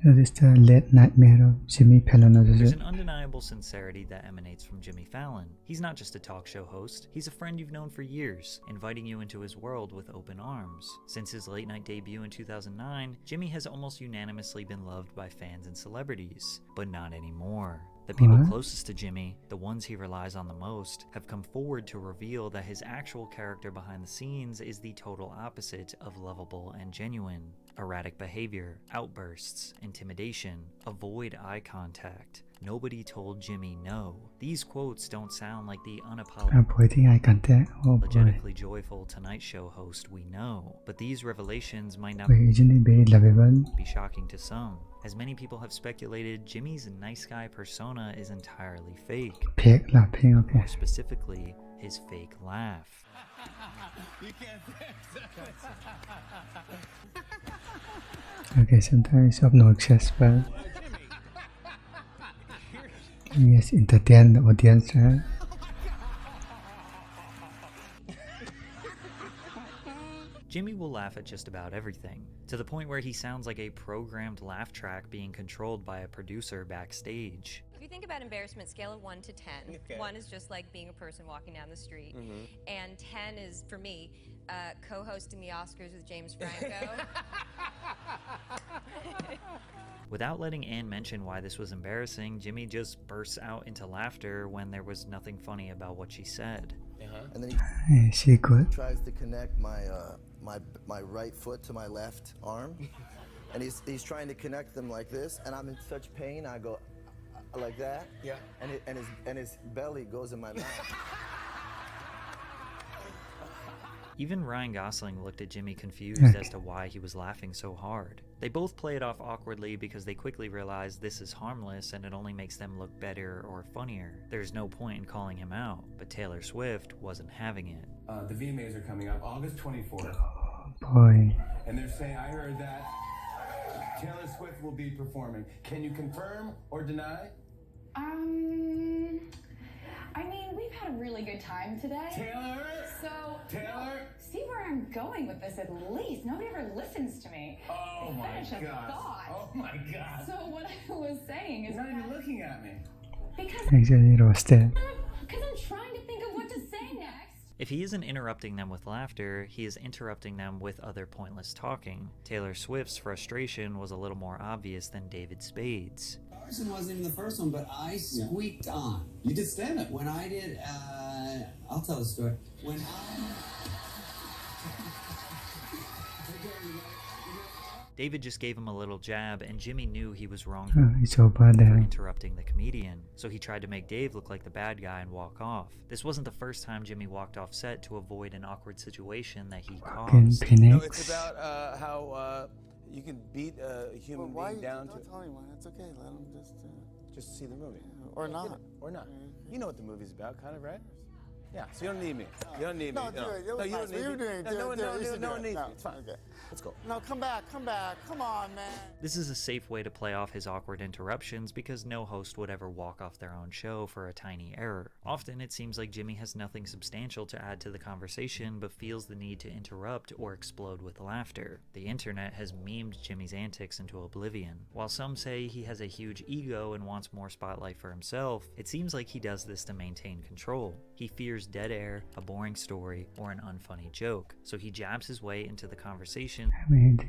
That is the late nightmare of Jimmy Fallon. There's an undeniable sincerity that emanates from Jimmy Fallon. He's not just a talk show host, he's a friend you've known for years, inviting you into his world with open arms. Since his late night debut in 2009, Jimmy has almost unanimously been loved by fans and celebrities, but not anymore. The people closest to Jimmy, the ones he relies on the most, have come forward to reveal that his actual character behind the scenes is the total opposite of lovable and genuine. Erratic behavior, outbursts, intimidation, avoid eye contact. Nobody told Jimmy no. These quotes don't sound like the unapologetically joyful Tonight Show host we know, but these revelations might not be shocking to some. As many people have speculated, Jimmy's nice guy persona is entirely fake. More specifically, his fake laugh. Okay, sometimes it's obnoxious, but yes, entertain the audience, right? Jimmy will laugh at just about everything, to the point where he sounds like a programmed laugh track being controlled by a producer backstage. If you think about embarrassment, scale of 1 to 10, okay. 1 is just like being a person walking down the street, and 10 is, for me, co-hosting the Oscars with James Franco. Without letting Ann mention why this was embarrassing, Jimmy just bursts out into laughter when there was nothing funny about what she said. And then she good. Tries to connect my right foot to my left arm, and he's trying to connect them like this, and I'm in such pain. I go like that, yeah, and his belly goes in my mouth. Even Ryan Gosling looked at Jimmy confused as to why he was laughing so hard. They both play it off awkwardly because they quickly realize this is harmless and it only makes them look better or funnier. There's no point in calling him out, but Taylor Swift wasn't having it. The VMAs are coming up August 24th. Oh, boy. And they're saying, I heard that Taylor Swift will be performing. Can you confirm or deny? I mean, we've had a really good time today. Taylor! Taylor! See where I'm going with this at least. Nobody ever listens to me. Oh my God. Oh my God. So what I was saying is... You're not even looking at me. Because I'm trying to think of what to say next. If he isn't interrupting them with laughter, he is interrupting them with other pointless talking. Taylor Swift's frustration was a little more obvious than David Spade's. It wasn't even the first one, but I squeaked on. You did stand-up. When I did, I'll tell the story. When David just gave him a little jab, and Jimmy knew he was wrong for interrupting the comedian. So he tried to make Dave look like the bad guy and walk off. This wasn't the first time Jimmy walked off set to avoid an awkward situation that he caused. No, it's about how you can beat a human being down to... Don't tell anyone. It's okay. Let them just see the movie. Or not. Or not. You know what the movie's about, kind of, right? Yeah, so you don't need me. You don't need me. No, do it. No, you don't need me. No one needs me. It's fine. Okay. Let's go. No, come back. Come on, man. This is a safe way to play off his awkward interruptions because no host would ever walk off their own show for a tiny error. Often it seems like Jimmy has nothing substantial to add to the conversation but feels the need to interrupt or explode with laughter. The internet has memed Jimmy's antics into oblivion. While some say he has a huge ego and wants more spotlight for himself, it seems like he does this to maintain control. He fears dead air, a boring story, or an unfunny joke, so he jabs his way into the conversation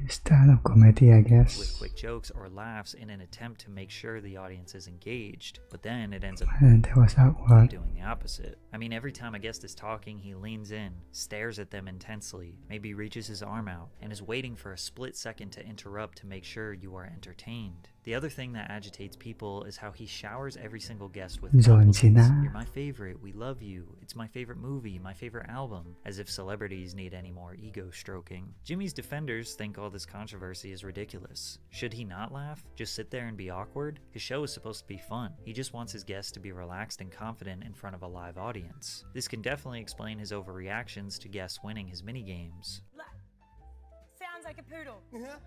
stand-up comedy, I guess, with quick jokes or laughs in an attempt to make sure the audience is engaged, but then it ends up doing the opposite. I mean, every time a guest is talking, he leans in, stares at them intensely, maybe reaches his arm out, and is waiting for a split second to interrupt to make sure you are entertained. The other thing that agitates people is how he showers every single guest with compliments. You're my favorite, we love you, it's my favorite movie, my favorite album, as if celebrities need any more ego stroking. Jimmy's defenders think all this controversy is ridiculous. Should he not laugh? Just sit there and be awkward? His show is supposed to be fun. He just wants his guests to be relaxed and confident in front of a live audience. This can definitely explain his overreactions to guests winning his minigames. Sounds like a poodle. Yeah.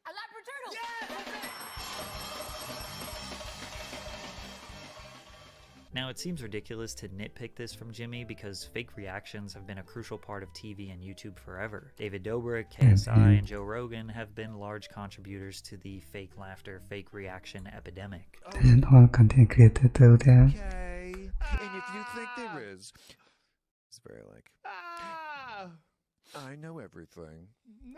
A labradoodle. Yeah. Now, it seems ridiculous to nitpick this from Jimmy because fake reactions have been a crucial part of TV and YouTube forever. David Dobrik, KSI, and Joe Rogan have been large contributors to the fake laughter, fake reaction epidemic. Doesn't all content creator do that? Okay, and if you think there is, it's very like, I know everything.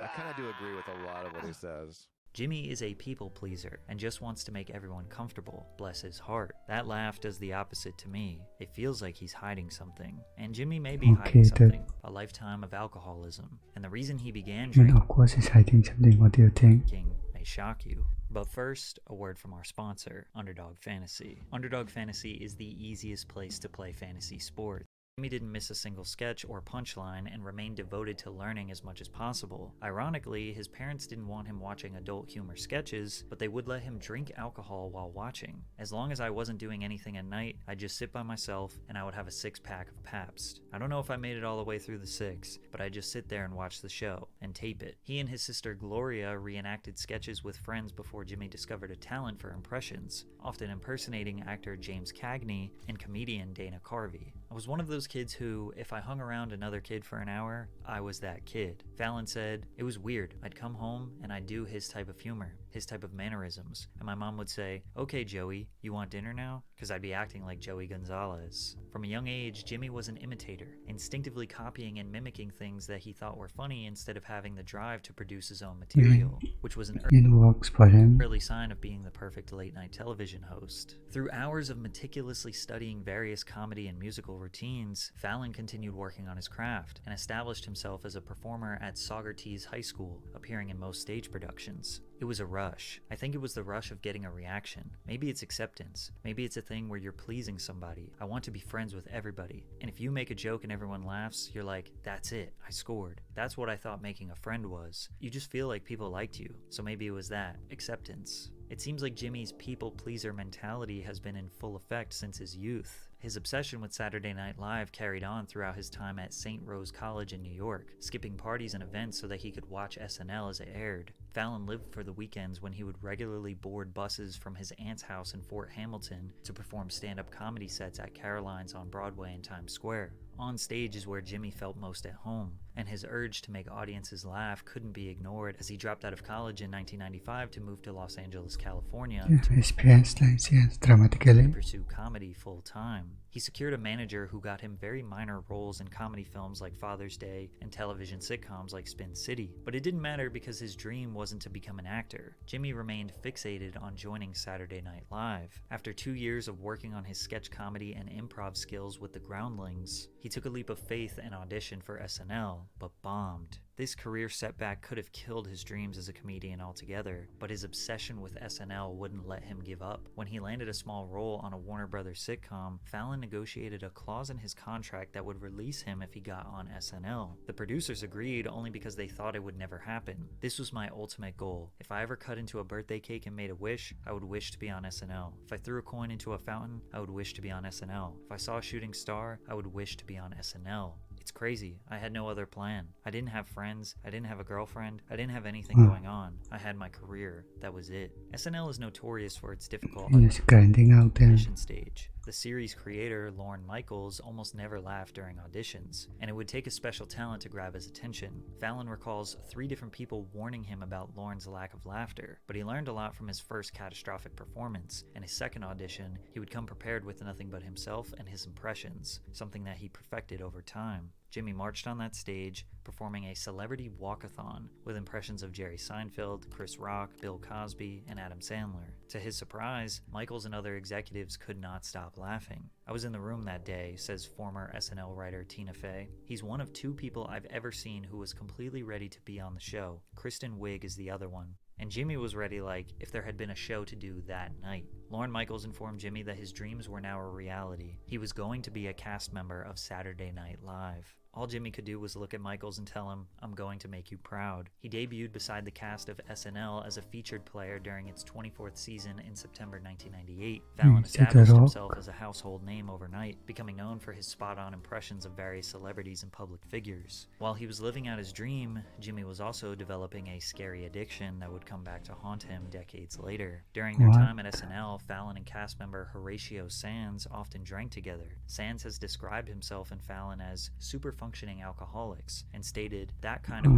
I kind of do agree with a lot of what he says. Jimmy is a people pleaser and just wants to make everyone comfortable, bless his heart. That laugh does the opposite to me. It feels like he's hiding something. And Jimmy may be hiding something, a lifetime of alcoholism. And the reason he began drinking, of course he's hiding something. What do you think? may shock you. But first, a word from our sponsor, Underdog Fantasy. Underdog Fantasy is the easiest place to play fantasy sports. Jimmy didn't miss a single sketch or punchline and remained devoted to learning as much as possible. Ironically, his parents didn't want him watching adult humor sketches, but they would let him drink alcohol while watching. As long as I wasn't doing anything at night, I'd just sit by myself and I would have a 6-pack of Pabst. I don't know if I made it all the way through the 6, but I'd just sit there and watch the show and tape it. He and his sister Gloria reenacted sketches with friends before Jimmy discovered a talent for impressions, often impersonating actor James Cagney and comedian Dana Carvey. I was one of those kids who, if I hung around another kid for an hour, I was that kid. Fallon said, it was weird. I'd come home and I'd do his type of humor, his type of mannerisms, and my mom would say, okay Joey, you want dinner now? Because I'd be acting like Joey Gonzalez. From a young age, Jimmy was an imitator, instinctively copying and mimicking things that he thought were funny instead of having the drive to produce his own material, which was an early sign of being the perfect late-night television host. Through hours of meticulously studying various comedy and musical routines, Fallon continued working on his craft and established himself as a performer at Saugerties High School, appearing in most stage productions. It was a rush. I think it was the rush of getting a reaction. Maybe it's acceptance. Maybe it's a thing where you're pleasing somebody. I want to be friends with everybody. And if you make a joke and everyone laughs, you're like, that's it, I scored. That's what I thought making a friend was. You just feel like people liked you. So maybe it was that. Acceptance. It seems like Jimmy's people-pleaser mentality has been in full effect since his youth. His obsession with Saturday Night Live carried on throughout his time at St. Rose College in New York, skipping parties and events so that he could watch SNL as it aired. Fallon lived for the weekends when he would regularly board buses from his aunt's house in Fort Hamilton to perform stand-up comedy sets at Caroline's on Broadway and Times Square. On stage is where Jimmy felt most at home, and his urge to make audiences laugh couldn't be ignored as he dropped out of college in 1995 to move to Los Angeles, California to pursue comedy full-time. He secured a manager who got him very minor roles in comedy films like Father's Day and television sitcoms like Spin City, but it didn't matter because his dream wasn't to become an actor. Jimmy remained fixated on joining Saturday Night Live. After 2 years of working on his sketch comedy and improv skills with the Groundlings, he took a leap of faith and auditioned for SNL, but bombed. This career setback could have killed his dreams as a comedian altogether, but his obsession with SNL wouldn't let him give up. When he landed a small role on a Warner Brothers sitcom, Fallon negotiated a clause in his contract that would release him if he got on SNL. The producers agreed only because they thought it would never happen. This was my ultimate goal. If I ever cut into a birthday cake and made a wish, I would wish to be on SNL. If I threw a coin into a fountain, I would wish to be on SNL. If I saw a shooting star, I would wish to be on SNL. It's crazy. I had no other plan. I didn't have friends. I didn't have a girlfriend. I didn't have anything going on. I had my career. That was it. SNL is notorious for its difficult audition stage. The series creator, Lorne Michaels, almost never laughed during auditions, and it would take a special talent to grab his attention. Fallon recalls 3 different people warning him about Lorne's lack of laughter, but he learned a lot from his first catastrophic performance. In his second audition, he would come prepared with nothing but himself and his impressions, something that he perfected over time. Jimmy marched on that stage, performing a celebrity walkathon with impressions of Jerry Seinfeld, Chris Rock, Bill Cosby, and Adam Sandler. To his surprise, Michaels and other executives could not stop laughing. I was in the room that day, says former SNL writer Tina Fey. He's one of 2 people I've ever seen who was completely ready to be on the show. Kristen Wiig is the other one. And Jimmy was ready like if there had been a show to do that night. Lorne Michaels informed Jimmy that his dreams were now a reality. He was going to be a cast member of Saturday Night Live. All Jimmy could do was look at Michaels and tell him, "I'm going to make you proud." He debuted beside the cast of SNL as a featured player during its 24th season in September 1998. Fallon established himself as a household name overnight, becoming known for his spot-on impressions of various celebrities and public figures. While he was living out his dream, Jimmy was also developing a scary addiction that would come back to haunt him decades later. During their time at SNL, Fallon and cast member Horatio Sanz often drank together. Sanz has described himself and Fallon as super-functioning alcoholics and stated that kind of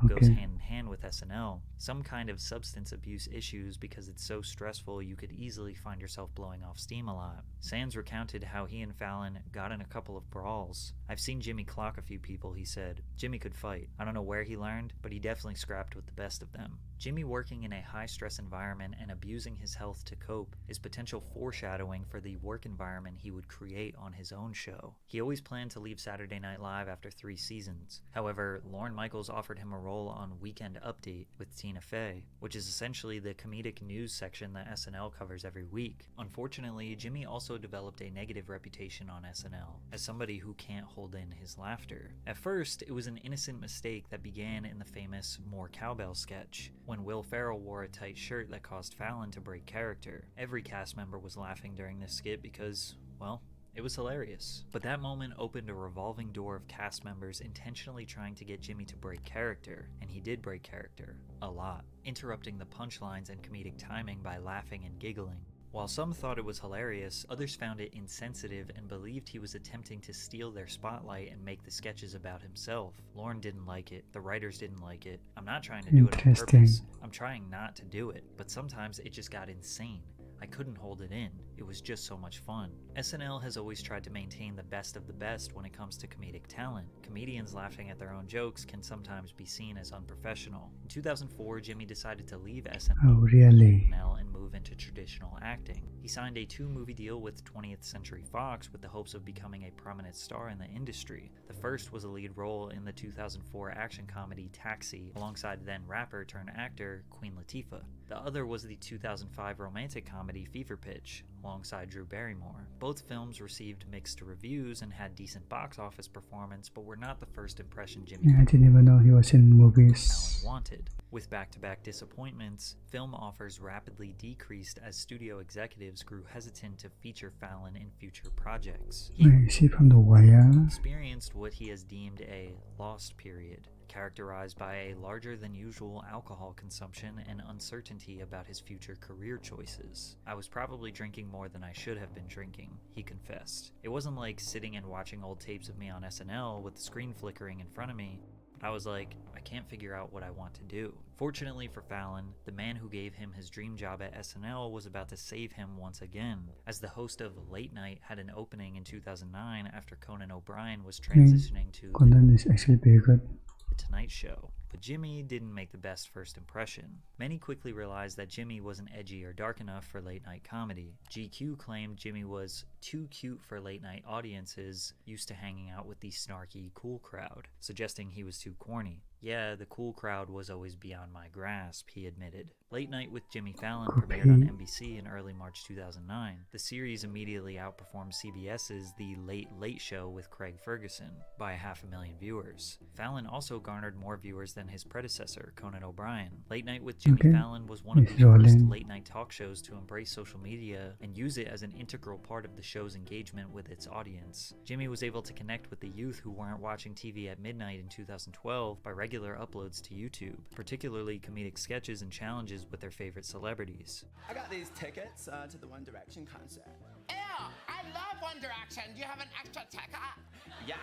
goes hand in hand with SNL. Some kind of substance abuse issues because it's so stressful you could easily find yourself blowing off steam a lot. Sanz recounted how he and Fallon got in a couple of brawls. "I've seen Jimmy clock a few people," he said. "Jimmy could fight. I don't know where he learned, but he definitely scrapped with the best of them." Jimmy working in a high-stress environment and abusing his health to cope is potential foreshadowing for the work environment he would create on his own show. He always planned to leave Saturday Night Live after 3 seasons. However, Lorne Michaels offered him a role on Weekend Update with Tina Fey, which is essentially the comedic news section that SNL covers every week. Unfortunately, Jimmy also developed a negative reputation on SNL as somebody who can't hold in his laughter. At first, it was an innocent mistake that began in the famous More Cowbell sketch, when Will Ferrell wore a tight shirt that caused Fallon to break character. Every cast member was laughing during this skit because, well, it was hilarious. But that moment opened a revolving door of cast members intentionally trying to get Jimmy to break character, and he did break character. A lot. Interrupting the punchlines and comedic timing by laughing and giggling. While some thought it was hilarious, others found it insensitive and believed he was attempting to steal their spotlight and make the sketches about himself. Lorne didn't like it. The writers didn't like it. I'm not trying to do it on purpose. I'm trying not to do it. But sometimes it just got insane. I couldn't hold it in. It was just so much fun. SNL has always tried to maintain the best of the best when it comes to comedic talent. Comedians laughing at their own jokes can sometimes be seen as unprofessional. In 2004, Jimmy decided to leave SNL and move into traditional acting. He signed a 2-movie deal with 20th Century Fox with the hopes of becoming a prominent star in the industry. The first was a lead role in the 2004 action comedy Taxi, alongside then rapper turned actor Queen Latifah. The other was the 2005 romantic comedy Fever Pitch, alongside Drew Barrymore. Both films received mixed reviews and had decent box office performance, but were not the first impression Jimmy I didn't even know he was in movies. Fallon wanted. With back-to-back disappointments, film offers rapidly decreased as studio executives grew hesitant to feature Fallon in future projects. He Is he from The Wire? experienced what he has deemed a lost period, characterized by a larger-than-usual alcohol consumption and uncertainty about his future career choices. "I was probably drinking more than I should have been drinking," he confessed. "It wasn't like sitting and watching old tapes of me on SNL with the screen flickering in front of me. I was like, I can't figure out what I want to do." Fortunately for Fallon, the man who gave him his dream job at SNL was about to save him once again, as the host of Late Night had an opening in 2009 after Conan O'Brien was transitioning to Conan is actually very good. The Tonight Show. But Jimmy didn't make the best first impression. Many quickly realized that Jimmy wasn't edgy or dark enough for late night comedy. GQ claimed Jimmy was too cute for late night audiences used to hanging out with the snarky, cool crowd, suggesting he was too corny. "Yeah, the cool crowd was always beyond my grasp," he admitted. Late Night with Jimmy Fallon premiered on NBC in early March 2009. The series immediately outperformed CBS's The Late Late Show with Craig Ferguson by 500,000 viewers. Fallon also garnered more viewers than his predecessor, Conan O'Brien. Late Night with Jimmy Fallon was one of the first late-night talk shows to embrace social media and use it as an integral part of the show's engagement with its audience. Jimmy was able to connect with the youth who weren't watching TV at midnight in 2012 by regular uploads to YouTube, particularly comedic sketches and challenges with their favorite celebrities. "I got these tickets to the One Direction concert." Ew, I love One Direction. Do you have an extra ticket? Yeah.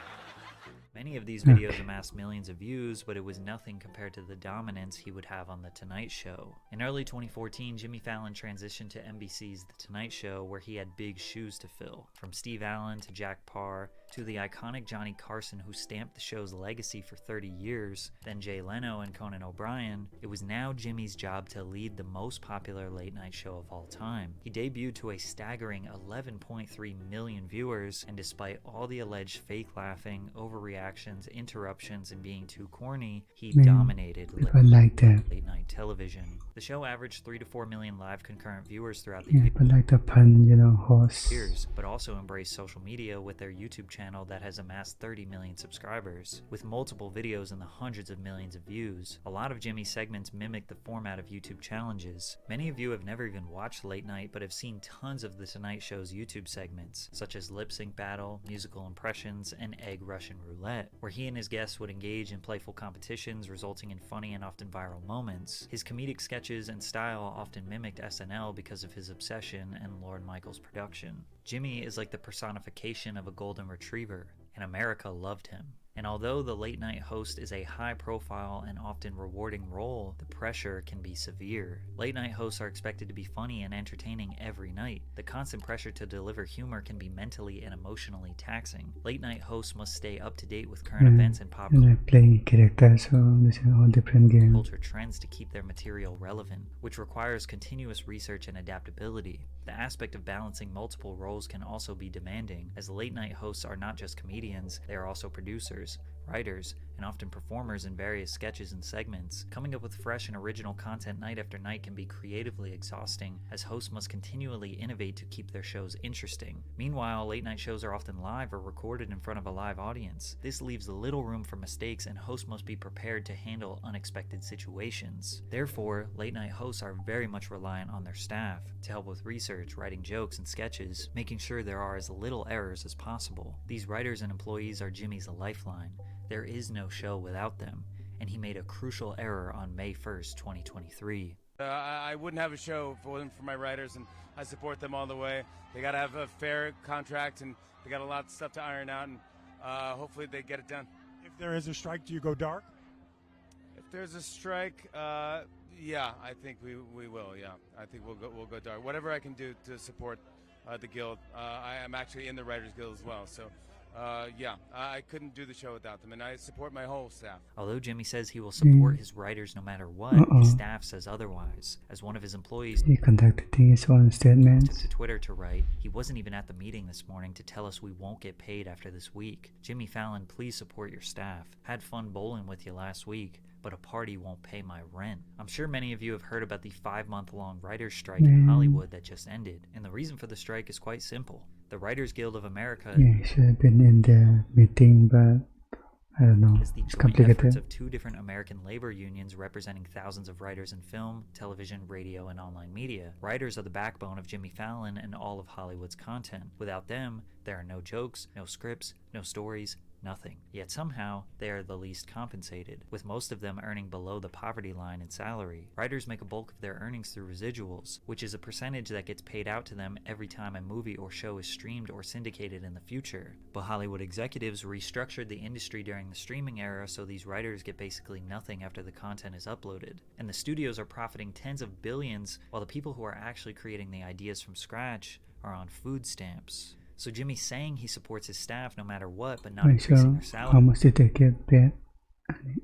Many of these videos amassed millions of views, but it was nothing compared to the dominance he would have on The Tonight Show. In early 2014, Jimmy Fallon transitioned to NBC's The Tonight Show, where he had big shoes to fill. From Steve Allen to Jack Parr, to the iconic Johnny Carson who stamped the show's legacy for 30 years, then Jay Leno and Conan O'Brien, it was now Jimmy's job to lead the most popular late-night show of all time. He debuted to a staggering 11.3 million viewers, and despite all the alleged fake laughing, overreaction, overreactions, interruptions, and being too corny, he Man, dominated people like that. late night television. The show averaged 3 to 4 million live concurrent viewers throughout the Yeah, people like the pun, horse. years, but also embraced social media with their YouTube channel that has amassed 30 million subscribers. With multiple videos and the hundreds of millions of views, a lot of Jimmy's segments mimic the format of YouTube challenges. Many of you have never even watched Late Night, but have seen tons of The Tonight Show's YouTube segments, such as Lip Sync Battle, Musical Impressions, and Egg Russian Roulette, where he and his guests would engage in playful competitions resulting in funny and often viral moments. His comedic sketches and style often mimicked SNL because of his obsession and Lorne Michaels' production. Jimmy is like the personification of a golden retriever, and America loved him. And although the late night host is a high profile and often rewarding role, the pressure can be severe. Late night hosts are expected to be funny and entertaining every night. The constant pressure to deliver humor can be mentally and emotionally taxing. Late night hosts must stay up to date with current events and pop And I play characters, so these are all different games. culture trends to keep their material relevant, which requires continuous research and adaptability. The aspect of balancing multiple roles can also be demanding, as late night hosts are not just comedians, they are also producers, writers, and often performers in various sketches and segments. Coming up with fresh and original content night after night can be creatively exhausting, as hosts must continually innovate to keep their shows interesting. Meanwhile, late night shows are often live or recorded in front of a live audience. This leaves little room for mistakes, and hosts must be prepared to handle unexpected situations. Therefore, late night hosts are very much reliant on their staff to help with research, writing jokes and sketches, making sure there are as little errors as possible. These writers and employees are Jimmy's lifeline. There is no show without them, and he made a crucial error on May 1st, 2023. I wouldn't have a show if it wasn't for my writers, and I support them all the way. They got to have a fair contract, and they got a lot of stuff to iron out, and hopefully they get it done. If there is a strike, do you go dark? If there's a strike, yeah, I think we will. Yeah, I think we'll go dark. Whatever I can do to support the guild. I am actually in the Writers Guild as well, so. Yeah, I couldn't do the show without them, and I support my whole staff. Although Jimmy says he will support his writers no matter what, his staff says otherwise. As one of his employees He conducted his own statements. to Twitter to write, he wasn't even at the meeting this morning to tell us we won't get paid after this week. Jimmy Fallon, please support your staff. Had fun bowling with you last week, but a party won't pay my rent. I'm sure many of you have heard about the 5-month-long writers' strike in Hollywood that just ended, and the reason for the strike is quite simple. The Writers Guild of America Yeah, should have been in the meeting, but I don't know. is the It's joint efforts complicated. of two different American labor unions representing thousands of writers in film, television, radio, and online media. Writers are the backbone of Jimmy Fallon and all of Hollywood's content. Without them, there are no jokes, no scripts, no stories, nothing. Yet somehow, they are the least compensated, with most of them earning below the poverty line in salary. Writers make a bulk of their earnings through residuals, which is a percentage that gets paid out to them every time a movie or show is streamed or syndicated in the future. But Hollywood executives restructured the industry during the streaming era, so these writers get basically nothing after the content is uploaded. And the studios are profiting tens of billions, while the people who are actually creating the ideas from scratch are on food stamps. So Jimmy's saying he supports his staff no matter what, but not Wait, increasing their so how salaries much did they get paid?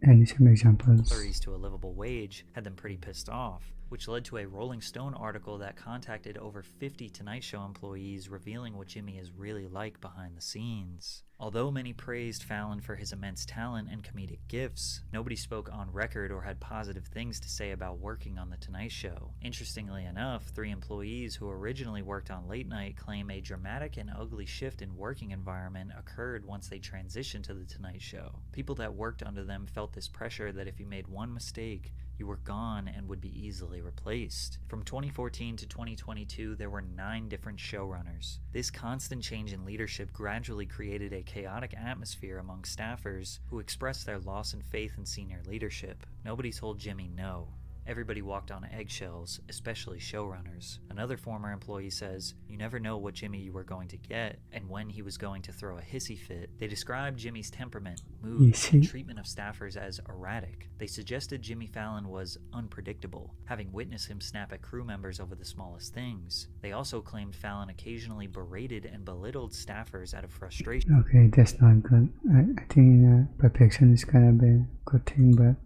Any some examples? to a livable wage had them pretty pissed off, which led to a Rolling Stone article that contacted over 50 Tonight Show employees revealing what Jimmy is really like behind the scenes. Although many praised Fallon for his immense talent and comedic gifts, nobody spoke on record or had positive things to say about working on The Tonight Show. Interestingly enough, 3 employees who originally worked on Late Night claim a dramatic and ugly shift in working environment occurred once they transitioned to The Tonight Show. People that worked under them felt this pressure that if you made one mistake, you were gone and would be easily replaced. From 2014 to 2022, there were 9 different showrunners. This constant change in leadership gradually created a chaotic atmosphere among staffers who expressed their loss in faith in senior leadership. Nobody told Jimmy no. Everybody walked on eggshells, especially showrunners. Another former employee says, "You never know what Jimmy you were going to get, and when he was going to throw a hissy fit." They described Jimmy's temperament, mood, and treatment of staffers as erratic. They suggested Jimmy Fallon was unpredictable, having witnessed him snap at crew members over the smallest things. They also claimed Fallon occasionally berated and belittled staffers out of frustration. Okay, that's not good. I think perfection is kind of a good thing, but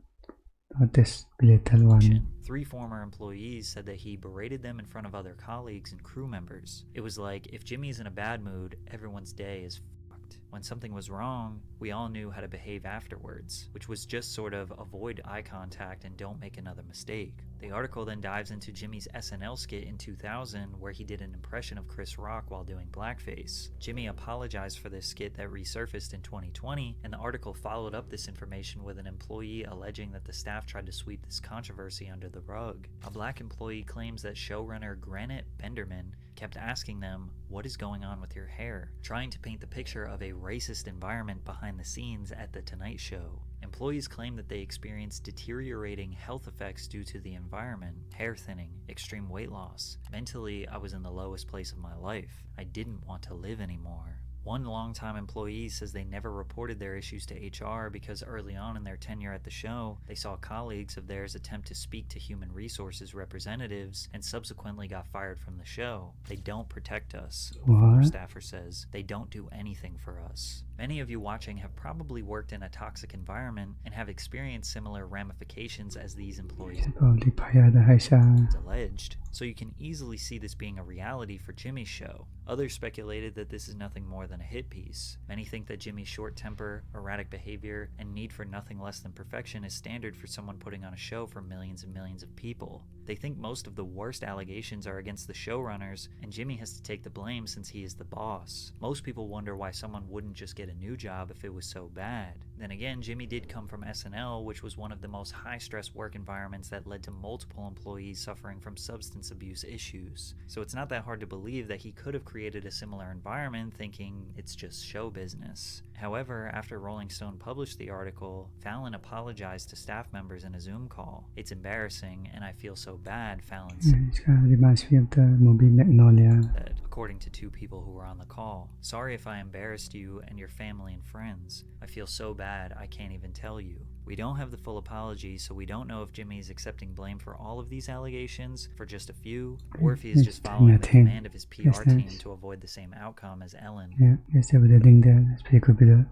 not this little one. 3 former employees said that he berated them in front of other colleagues and crew members. It was like, if Jimmy's in a bad mood, everyone's day is fucked. When something was wrong, we all knew how to behave afterwards, which was just sort of avoid eye contact and don't make another mistake. The article then dives into Jimmy's SNL skit in 2000 where he did an impression of Chris Rock while doing blackface. Jimmy apologized for this skit that resurfaced in 2020, and the article followed up this information with an employee alleging that the staff tried to sweep this controversy under the rug. A black employee claims that showrunner Granite Benderman kept asking them, "What is going on with your hair?" trying to paint the picture of a racist environment behind the scenes at The Tonight Show. Employees claim that they experienced deteriorating health effects due to the environment, hair thinning, extreme weight loss. Mentally, I was in the lowest place of my life. I didn't want to live anymore. One longtime employee says they never reported their issues to HR because early on in their tenure at the show, they saw colleagues of theirs attempt to speak to human resources representatives and subsequently got fired from the show. They don't protect us, a former staffer says. They don't do anything for us. Many of you watching have probably worked in a toxic environment and have experienced similar ramifications as these employees alleged, so you can easily see this being a reality for Jimmy's show. Others speculated that this is nothing more than a hit piece. Many think that Jimmy's short temper, erratic behavior, and need for nothing less than perfection is standard for someone putting on a show for millions and millions of people. They think most of the worst allegations are against the showrunners, and Jimmy has to take the blame since he is the boss. Most people wonder why someone wouldn't just get a new job if it was so bad. Then again, Jimmy did come from SNL, which was one of the most high-stress work environments that led to multiple employees suffering from substance abuse issues. So it's not that hard to believe that he could have created a similar environment thinking it's just show business. However, after Rolling Stone published the article, Fallon apologized to staff members in a Zoom call. "It's embarrassing, and I feel so bad," Fallon said. It kind of reminds me of the movie Magnolia. According to two people who were on the call. "Sorry if I embarrassed you and your family and friends. I feel so bad I can't even tell you." We don't have the full apology, so we don't know if Jimmy is accepting blame for all of these allegations, for just a few, or if he is just following the command of his PR team to avoid the same outcome as Ellen. Yeah, yes, there was a link there. That's pretty good.